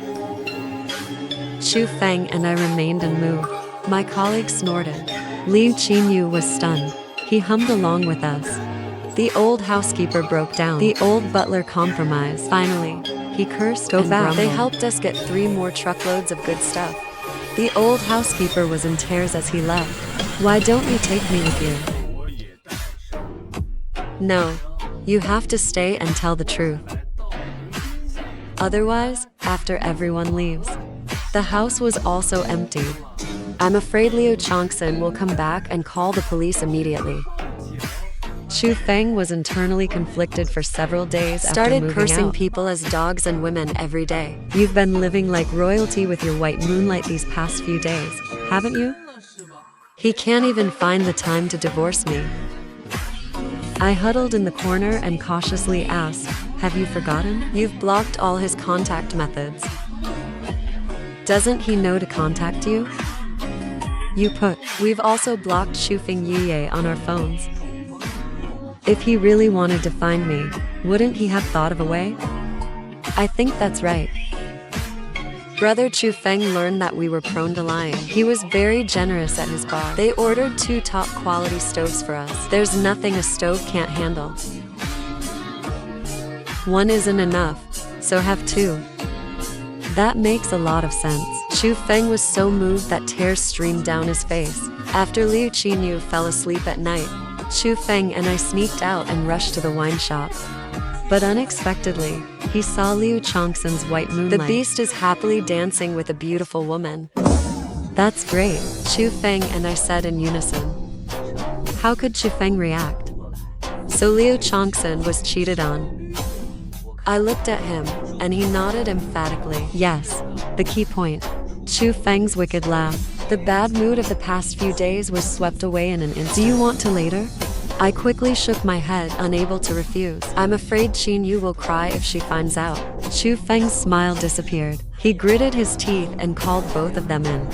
Feng and I remained unmoved. My colleague snorted. Liu Qinyu was stunned. He hummed along with us. The old housekeeper broke down. The old butler compromised. Finally, he cursed and grumbled. They helped us get 3 more truckloads of good stuff. The old housekeeper was in tears as he left. Why don't you take me with you? No, you have to stay and tell the truth. Otherwise, after everyone leaves, the house was also empty. I'm afraid Liu Chongsun will come back and call the police immediately. Chu Feng was internally conflicted for several days after moving out. Started cursing people as dogs and women every day. You've been living like royalty with your white moonlight these past few days, haven't you? He can't even find the time to divorce me. I huddled in the corner and cautiously asked, have you forgotten? You've blocked all his contact methods. Doesn't he know to contact you? We've also blocked Shufeng Yiye on our phones. If he really wanted to find me, wouldn't he have thought of a way? I think that's right. Brother Chu Feng learned that we were prone to lying. He was very generous at his bar. They ordered 2 top-quality stoves for us. There's nothing a stove can't handle. 1 isn't enough, so have 2. That makes a lot of sense. Chu Feng was so moved that tears streamed down his face. After Liu Qinyu fell asleep at night, Chu Feng and I sneaked out and rushed to the wine shop. But unexpectedly, he saw Liu Chongsun's white moonlight. The beast is happily dancing with a beautiful woman. That's great, Chu Feng and I said in unison. How could Chu Feng react? So Liu Chongsun was cheated on. I looked at him, and he nodded emphatically. Yes, the key point. Chu Feng's wicked laugh. The bad mood of the past few days was swept away in an instant. Do you want to later? I quickly shook my head, unable to refuse. I'm afraid Qin Yu will cry if she finds out. Chu Feng's smile disappeared. He gritted his teeth and called both of them in.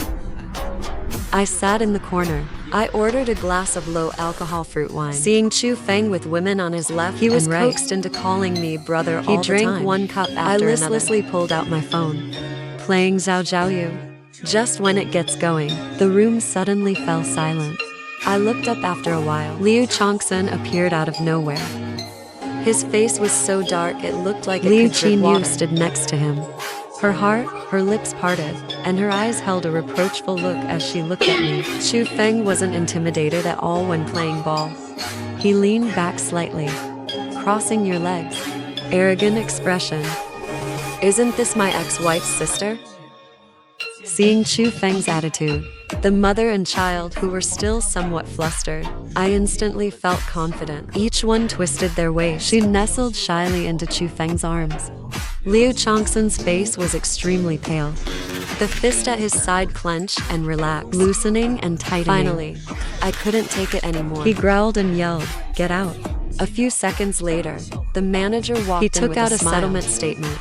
I sat in the corner. I ordered a glass of low-alcohol fruit wine. Seeing Chu Feng with women on his left he was coaxed into calling me brother all the time. He drank 1 cup after I listlessly pulled out my phone. Playing Zhao Zhao Yu. Just when it gets going, the room suddenly fell silent. I looked up after a while. Liu Chongsun appeared out of nowhere. His face was so dark it looked like Liu Qinyu stood next to him. Her lips parted, and her eyes held a reproachful look as she looked at me. Chu Feng wasn't intimidated at all when playing ball. He leaned back slightly, crossing your legs. Arrogant expression. Isn't this my ex-wife's sister? Seeing Chu Feng's attitude, the mother and child who were still somewhat flustered, I instantly felt confident. Each one twisted their waist. She nestled shyly into Chu Feng's arms. Liu Chongsun's face was extremely pale. The fist at his side clenched and relaxed, loosening and tightening. Finally, I couldn't take it anymore. He growled and yelled, "Get out." A few seconds later, the manager walked in with a smile. He took out a settlement statement.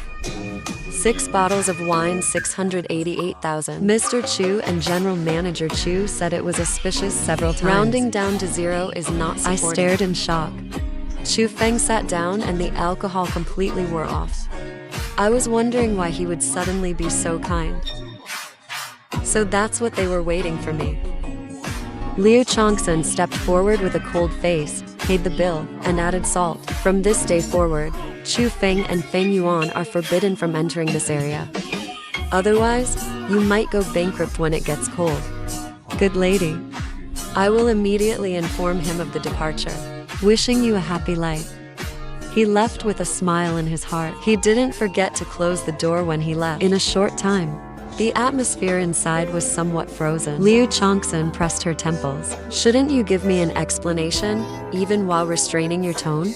6 bottles of wine, 688,000. Mr. Chu and General Manager Chu said it was auspicious several times. Rounding down to 0 is not supported. I stared in shock. Chu Feng sat down and the alcohol completely wore off. I was wondering why he would suddenly be so kind. So that's what they were waiting for me. Liu Chongsun stepped forward with a cold face, paid the bill, and added salt. From this day forward, Chu Feng and Fang Yuan are forbidden from entering this area. Otherwise, you might go bankrupt when it gets cold. Good lady. I will immediately inform him of the departure. Wishing you a happy life. He left with a smile in his heart. He didn't forget to close the door when he left. In a short time, the atmosphere inside was somewhat frozen. Liu Chongsun pressed her temples. Shouldn't you give me an explanation, even while restraining your tone?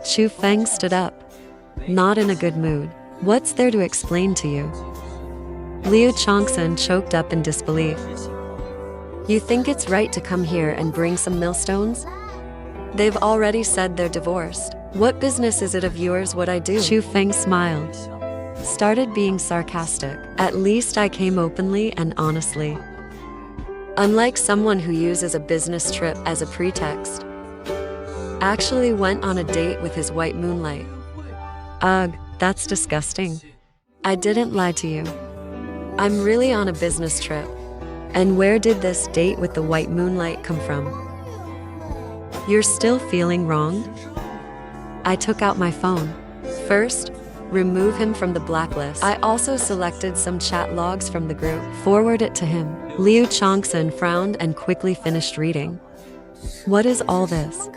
Chu Feng stood up. Not in a good mood. What's there to explain to you? Liu Chongsun choked up in disbelief. You think it's right to come here and bring some millstones? They've already said they're divorced. What business is it of yours what I do? Chu Feng smiled. Started being sarcastic. At least I came openly and honestly. Unlike someone who uses a business trip as a pretext. Actually went on a date with his white moonlight. Ugh, that's disgusting. I didn't lie to you. I'm really on a business trip. And where did this date with the white moonlight come from? You're still feeling wronged? I took out my phone. First, remove him from the blacklist. I also selected some chat logs from the group. Forward it to him. Liu Chongsun frowned and quickly finished reading. What is all this?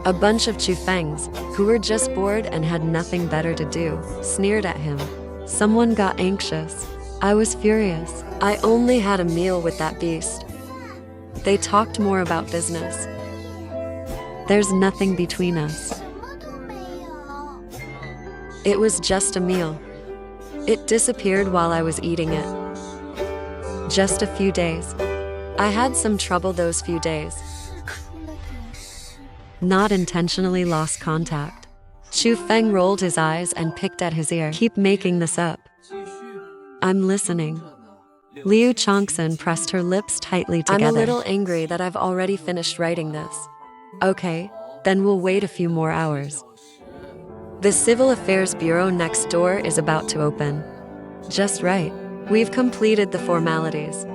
A bunch of Chu Fengs, who were just bored and had nothing better to do, sneered at him. Someone got anxious. I was furious. I only had a meal with that beast. They talked more about business. There's nothing between us. It was just a meal. It disappeared while I was eating it. Just a few days. I had some trouble those few days. Not intentionally lost contact. Chu Feng rolled his eyes and picked at his ear. Keep making this up. I'm listening. Liu Changsun pressed her lips tightly together. I'm a little angry that I've already finished writing this. Okay, then we'll wait a few more hours. The Civil Affairs Bureau next door is about to open. Just right. We've completed the formalities.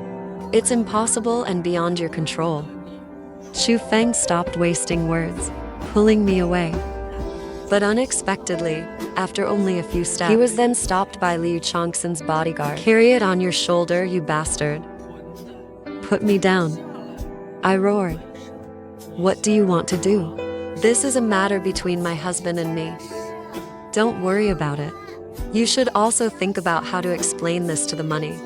It's impossible and beyond your control. Chu Feng stopped wasting words, pulling me away. But unexpectedly, after only a few steps, he was then stopped by Liu Changsun's bodyguard. Carry it on your shoulder, you bastard. Put me down. I roared. What do you want to do? This is a matter between my husband and me. Don't worry about it. You should also think about how to explain this to the money.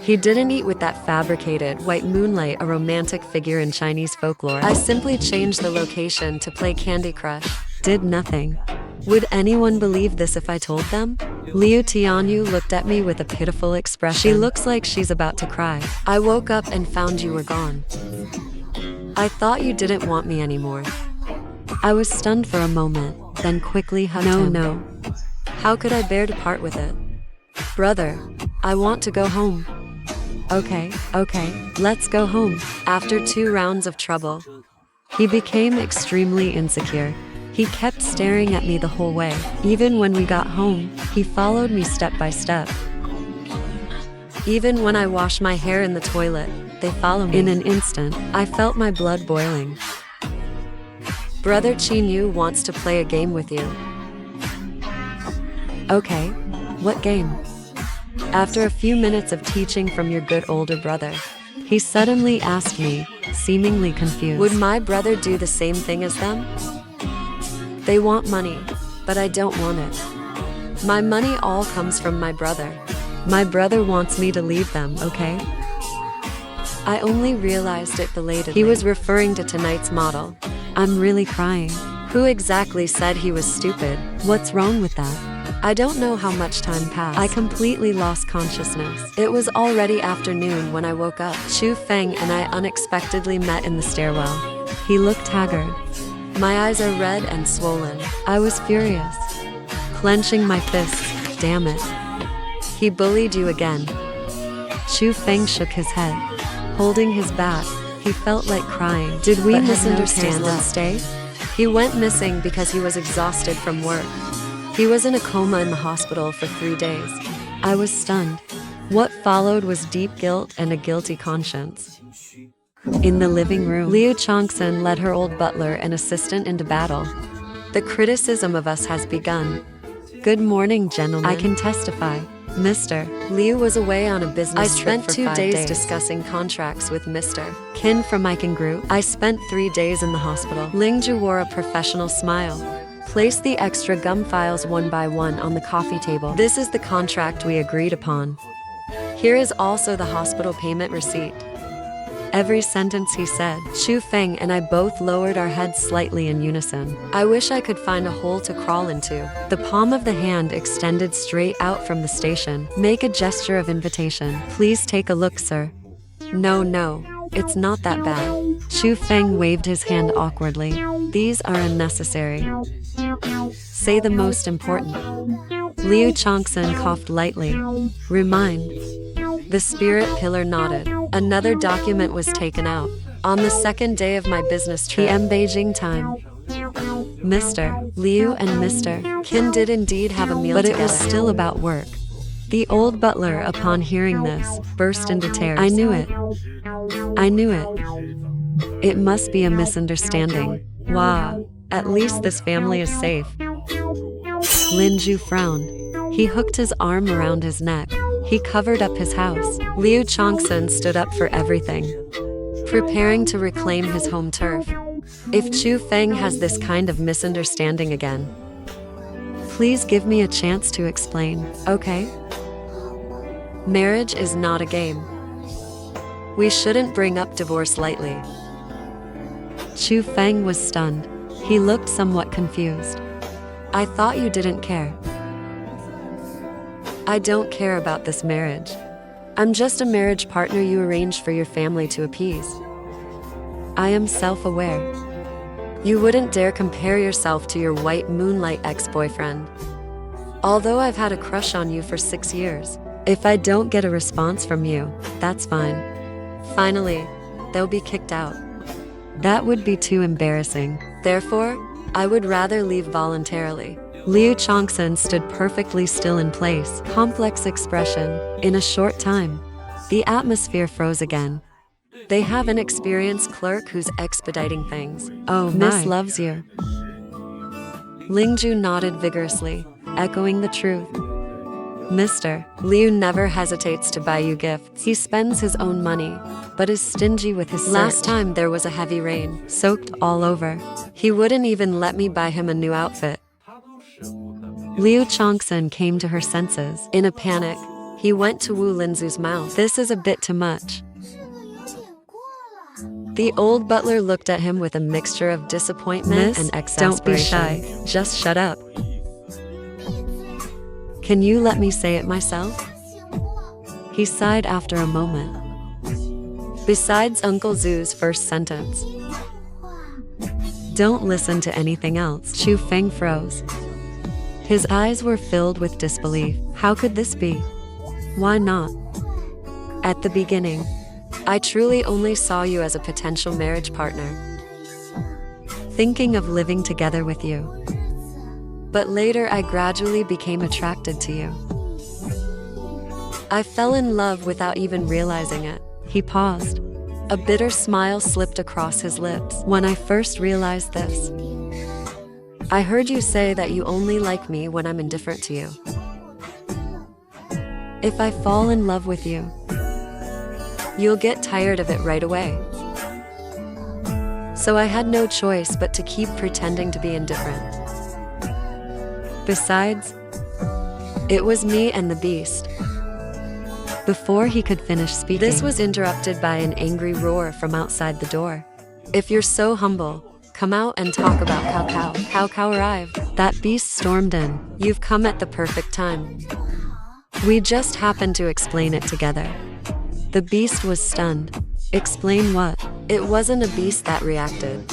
He didn't eat with that fabricated white moonlight, a romantic figure in Chinese folklore. I simply changed the location to play Candy Crush. Did nothing. Would anyone believe this if I told them? Liu Tianyu looked at me with a pitiful expression. She looks like she's about to cry. I woke up and found you were gone. I thought you didn't want me anymore. I was stunned for a moment, then quickly hugged him. No. How could I bear to part with it? Brother, I want to go home. Okay, let's go home. After 2 rounds of trouble, he became extremely insecure. He kept staring at me the whole way. Even when we got home, he followed me step by step. Even when I washed my hair in the toilet, they follow me. In an instant, I felt my blood boiling. Brother Qinyu wants to play a game with you. Okay, what game? After a few minutes of teaching from your good older brother, he suddenly asked me, seemingly confused. Would my brother do the same thing as them? They want money, but I don't want it. My money all comes from my brother. My brother wants me to leave them, okay? I only realized it belatedly. He was referring to tonight's model. I'm really crying. Who exactly said he was stupid? What's wrong with that? I don't know how much time passed. I completely lost consciousness. It was already afternoon when I woke up. Chu Feng and I unexpectedly met in the stairwell. He looked haggard. My eyes are red and swollen. I was furious, clenching my fists. Damn it. He bullied you again. Chu Feng shook his head, holding his back. He felt like crying. Did we misunderstand and stay? He went missing because he was exhausted from work. He was in a coma in the hospital for 3 days. I was stunned. What followed was deep guilt and a guilty conscience. In the living room, Liu Changsun led her old butler and assistant into battle. The criticism of us has begun. Good morning, gentlemen. I can testify. Mr. Liu was away on a business trip for 5 days. I spent 2 days discussing contracts with Mr. Qin from Icon Group. I spent 3 days in the hospital. Lingju wore a professional smile. Place the extra gum files one by one on the coffee table. This is the contract we agreed upon. Here is also the hospital payment receipt. Every sentence he said, Chu Feng and I both lowered our heads slightly in unison. I wish I could find a hole to crawl into. The palm of the hand extended straight out from the station. Make a gesture of invitation. Please take a look, sir. No, it's not that bad. Chu Feng waved his hand awkwardly. These are unnecessary. Say the most important. Liu Changsun coughed lightly. Remind. The spirit pillar nodded. Another document was taken out. On the 2nd day of my business trip, PM Beijing time. Mr. Liu and Mr. Qin did indeed have a meal together. But it was still about work. The old butler, upon hearing this, burst into tears. I knew it. It must be a misunderstanding. Wah, at least this family is safe. Linju frowned. He hooked his arm around his neck. He covered up his house. Liu Changsun stood up for everything, preparing to reclaim his home turf. If Chu Feng has this kind of misunderstanding again, please give me a chance to explain, okay? Marriage is not a game. We shouldn't bring up divorce lightly. Chu Feng was stunned. He looked somewhat confused. I thought you didn't care. I don't care about this marriage. I'm just a marriage partner you arranged for your family to appease. I am self-aware. You wouldn't dare compare yourself to your white moonlight ex-boyfriend. Although I've had a crush on you for 6 years, if I don't get a response from you, that's fine. Finally, they'll be kicked out. That would be too embarrassing. Therefore, I would rather leave voluntarily. Liu Chongsun stood perfectly still in place, complex expression. In a short time, the atmosphere froze again. They have an experienced clerk who's expediting things. Oh, Miss loves you. Lingju nodded vigorously, echoing the truth. Mister, Liu never hesitates to buy you gifts. He spends his own money, but is stingy with his search. Last time there was a heavy rain, soaked all over. He wouldn't even let me buy him a new outfit. Liu Chongsun came to her senses. In a panic, he went to Wu Linzu's mouth. This is a bit too much. The old butler looked at him with a mixture of disappointment and exasperation. Don't be shy, just shut up. Can you let me say it myself? He sighed after a moment. Besides Uncle Zhu's first sentence. Don't listen to anything else. Chu Feng froze. His eyes were filled with disbelief. How could this be? Why not? At the beginning, I truly only saw you as a potential marriage partner, thinking of living together with you. But later I gradually became attracted to you. I fell in love without even realizing it. He paused. A bitter smile slipped across his lips. When I first realized this, I heard you say that you only like me when I'm indifferent to you. If I fall in love with you, you'll get tired of it right away. So I had no choice but to keep pretending to be indifferent. Besides, it was me and the beast. Before he could finish speaking, this was interrupted by an angry roar from outside the door. If you're so humble, come out and talk about Cao Cao. Cao Cao arrived. That beast stormed in. You've come at the perfect time. We just happened to explain it together. The beast was stunned. Explain what? It wasn't a beast that reacted,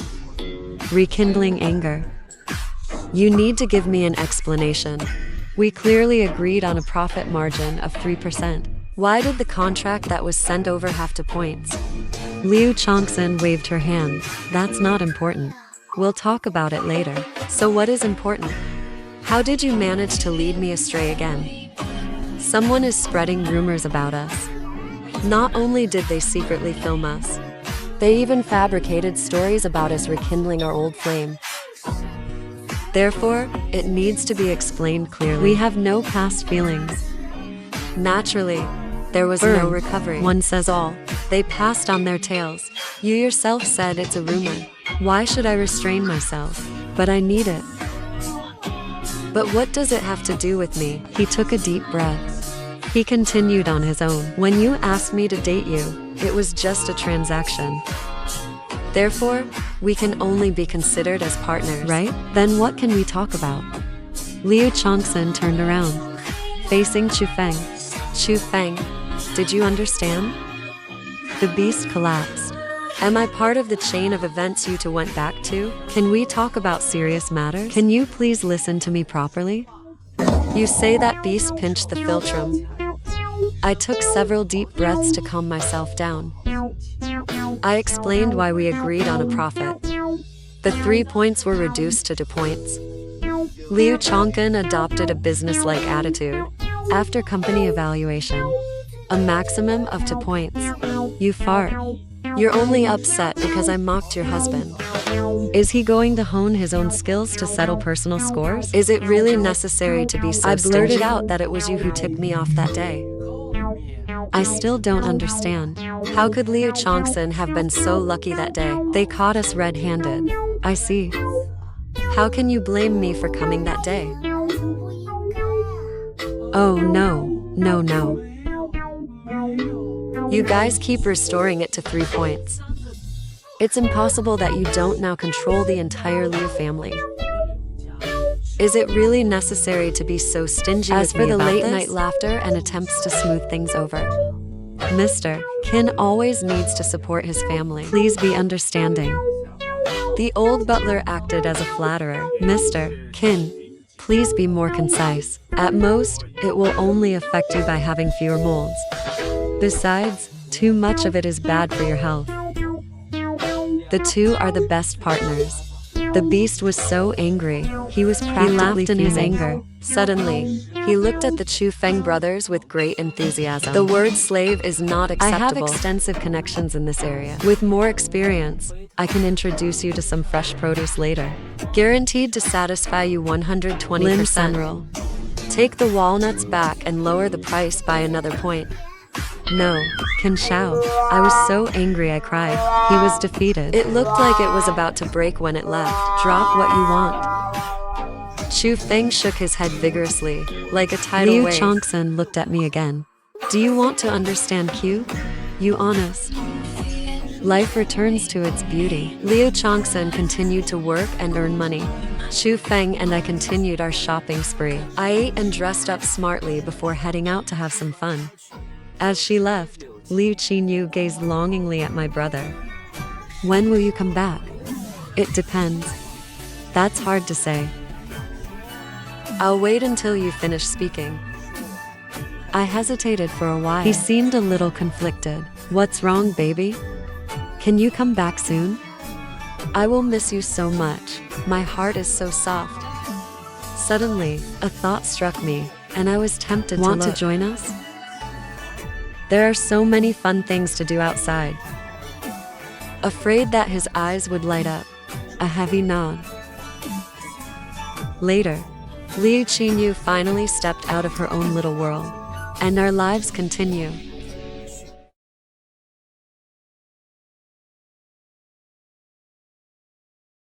rekindling anger. You need to give me an explanation. We clearly agreed on a profit margin of 3%. Why did the contract that was sent over have 2 points? Liu Chongsun waved her hand. That's not important. We'll talk about it later. So what is important? How did you manage to lead me astray again? Someone is spreading rumors about us. Not only did they secretly film us, they even fabricated stories about us rekindling our old flame. Therefore, it needs to be explained clearly. We have no past feelings. Naturally, there was no recovery. One says all. They passed on their tales. You yourself said it's a rumor. Why should I restrain myself? But I need it. But what does it have to do with me? He took a deep breath. He continued on his own. When you asked me to date you, it was just a transaction. Therefore, we can only be considered as partners. Right? Then what can we talk about? Liu Chongsun turned around, facing Chu Feng. Chu Feng, did you understand? The beast collapsed. Am I part of the chain of events you two went back to? Can we talk about serious matters? Can you please listen to me properly? You say that beast pinched the philtrum. I took several deep breaths to calm myself down. I explained why we agreed on a profit. The 3 points were reduced to 2 points. Liu Chongqun adopted a business-like attitude. After company evaluation, a maximum of 2 points. You fart. You're only upset because I mocked your husband. Is he going to hone his own skills to settle personal scores? Is it really necessary to be so I blurted out that it was you who tipped me off that day. I still don't understand. How could Liu Chongsun have been so lucky that day? They caught us red-handed. I see. How can you blame me for coming that day? Oh no. You guys keep restoring it to 3 points. It's impossible that you don't now control the entire Liu family. Is it really necessary to be so stingy with me? As for the late-night laughter and attempts to smooth things over, Mr. Qin always needs to support his family. Please be understanding. The old butler acted as a flatterer. Mr. Qin, please be more concise. At most, it will only affect you by having fewer molds. Besides, too much of it is bad for your health. The two are the best partners. The beast was so angry, he was practically in his anger. Suddenly, he looked at the Chu Feng brothers with great enthusiasm. The word slave is not acceptable. I have extensive connections in this area. With more experience, I can introduce you to some fresh produce later. Guaranteed to satisfy you 120%. Lim Senril. Take the walnuts back and lower the price by another point. No, Qin Shao. I was so angry I cried. He was defeated. It looked like it was about to break when it left. Drop what you want. Chu Feng shook his head vigorously, like a tidal wave. Liu Chongsun looked at me again. Do you want to understand Q? You honest. Life returns to its beauty. Liu Chongsun continued to work and earn money. Chu Feng and I continued our shopping spree. I ate and dressed up smartly before heading out to have some fun. As she left, Liu Qinyu gazed longingly at my brother. When will you come back? It depends. That's hard to say. I'll wait until you finish speaking. I hesitated for a while. He seemed a little conflicted. What's wrong, baby? Can you come back soon? I will miss you so much. My heart is so soft. Suddenly, a thought struck me, and I was tempted to look. Want to join us? There are so many fun things to do outside. Afraid that his eyes would light up. A heavy nod. Later, Liu Qinyu finally stepped out of her own little world, and our lives continue.